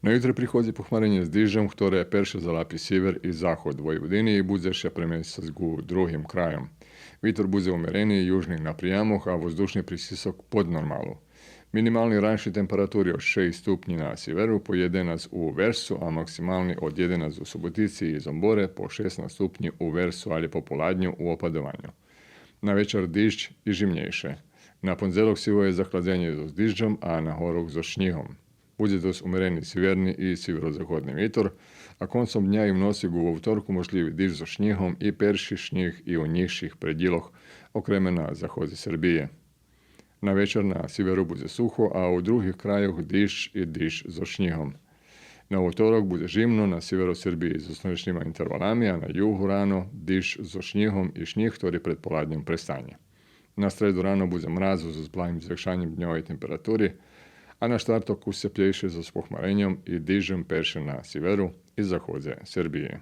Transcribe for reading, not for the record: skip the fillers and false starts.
Na jutro prihodzi pohmarenie z diždžom, ktoré perše zalapi sjever i zahod Vojvodiny i bude še premjesta s drugim krajom. Vitor bude umereniji južnih na prijamoh, a vzdušni prisisok pod normalu. Minimalni ranjši temperaturi od 6 stupnji na sjeveru po 11 u Versu, a maksimalni od 11 u Subotici i Zombore po 16 stupnji u Versu, ali po poladnju u opadovanju. Na večer diždž i žimnejše. Na ponedjeljak sivo je zachlađenje s diždžom, a na horuk s šnjihom. Bude dos umereni sjeverni i sjeverozahodni vjetor, a koncom dnja i v nosigu u vtorku možljivi diždž s šnjihom i perši šnjih i u nižših predjeloh okreme na zahozi Srbije. Na večer na sjeveru bude suho, a u drugih krajoh diždž i diždž s šnjihom. Na utorok bude žimno na sjeveru Srbije s osnovičnima intervalami, a na juhu rano diždž s šnjihom i šnjih, ktorý pred poladnjem prestanje. Na sredu rano bude mraz s blagim zrekšanjem dnjovej temperaturi, a na štartok useplejše s pohmarenjom i diždžem perše na sjeveru i zahodze Srbije.